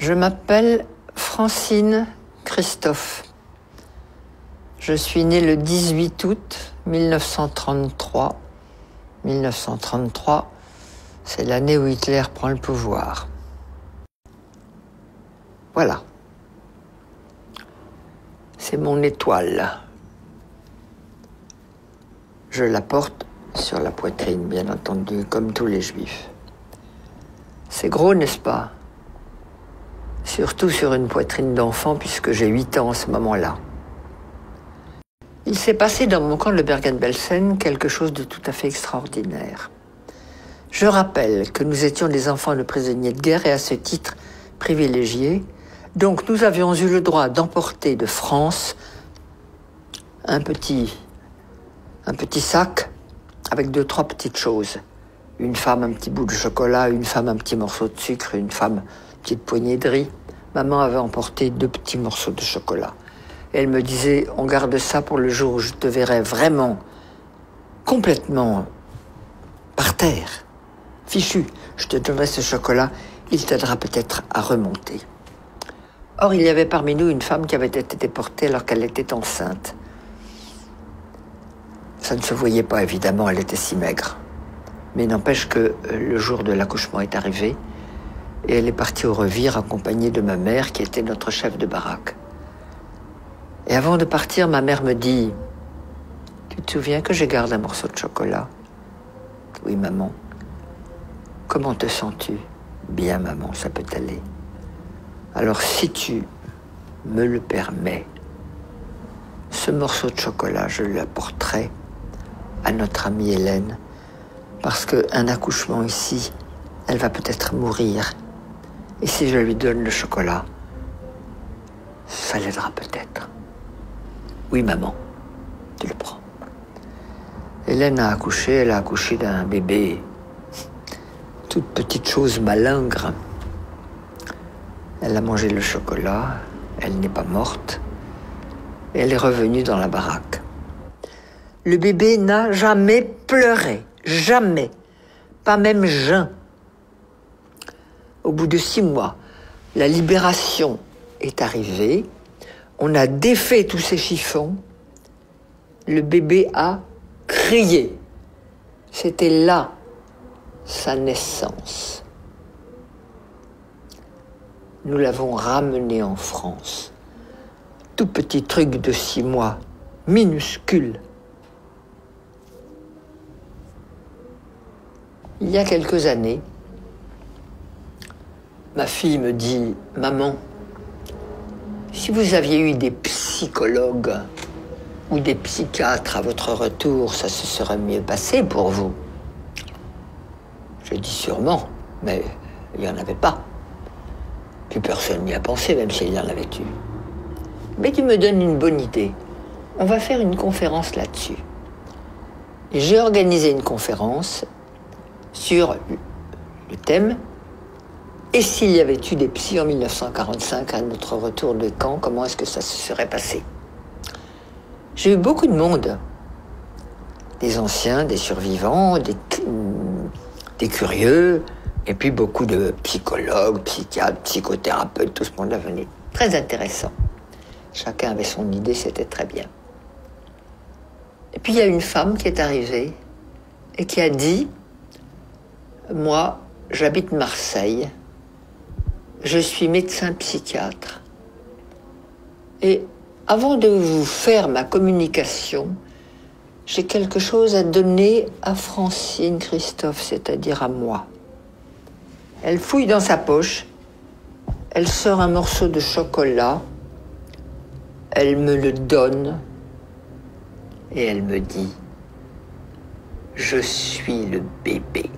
Je m'appelle Francine Christophe. Je suis née le 18 août 1933. 1933, c'est l'année où Hitler prend le pouvoir. Voilà. C'est mon étoile. Je la porte sur la poitrine, bien entendu, comme tous les juifs. C'est gros, n'est-ce pas? Surtout sur une poitrine d'enfant, puisque j'ai 8 ans en ce moment-là. Il s'est passé dans mon camp de Bergen-Belsen quelque chose de tout à fait extraordinaire. Je rappelle que nous étions des enfants de prisonniers de guerre et à ce titre privilégiés. Donc nous avions eu le droit d'emporter de France un petit sac avec 2-3 petites choses. Une femme, un petit bout de chocolat, une femme, un petit morceau de sucre, une femme, une petite poignée de riz. Maman avait emporté 2 petits morceaux de chocolat. Elle me disait, on garde ça pour le jour où je te verrai vraiment, complètement par terre, fichu. Je te donnerai ce chocolat, il t'aidera peut-être à remonter. Or, il y avait parmi nous une femme qui avait été déportée alors qu'elle était enceinte. Ça ne se voyait pas, évidemment, elle était si maigre. Mais n'empêche que le jour de l'accouchement est arrivé et elle est partie au revire accompagnée de ma mère qui était notre chef de baraque. Et avant de partir, ma mère me dit « Tu te souviens que je garde un morceau de chocolat ?»« Oui, maman. »« Comment te sens-tu ?»« Bien, maman, ça peut aller. »« Alors, si tu me le permets, ce morceau de chocolat, je l'apporterai à notre amie Hélène, parce qu'un accouchement ici, elle va peut-être mourir. Et si je lui donne le chocolat, ça l'aidera peut-être. » « Oui, maman, tu le prends. » Hélène a accouché, elle a accouché d'un bébé, toute petite chose malingre. Elle a mangé le chocolat, elle n'est pas morte, et elle est revenue dans la baraque. Le bébé n'a jamais pleuré, jamais, pas même jeun. Au bout de 6 mois, la libération est arrivée. On a défait tous ces chiffons. Le bébé a crié. C'était là sa naissance. Nous l'avons ramené en France. Tout petit truc de 6 mois, minuscule. Il y a quelques années, ma fille me dit « Maman, si vous aviez eu des psychologues ou des psychiatres à votre retour, ça se serait mieux passé pour vous. » Je dis sûrement, mais il n'y en avait pas. Plus personne n'y a pensé, même s'il y en avait eu. Mais tu me donnes une bonne idée. On va faire une conférence là-dessus. Et j'ai organisé une conférence sur le thème « Et s'il y avait eu des psys en 1945 à notre retour de camp, comment est-ce que ça se serait passé ?» J'ai eu beaucoup de monde, des anciens, des survivants, des curieux, et puis beaucoup de psychologues, psychiatres, psychothérapeutes, tout ce monde-là venait. Très intéressant. Chacun avait son idée, c'était très bien. Et puis il y a une femme qui est arrivée et qui a dit « Moi, j'habite Marseille. Je suis médecin psychiatre. Et avant de vous faire ma communication, j'ai quelque chose à donner à Francine Christophe, c'est-à-dire à moi. » Elle fouille dans sa poche, elle sort un morceau de chocolat, elle me le donne et elle me dit « Je suis le bébé. »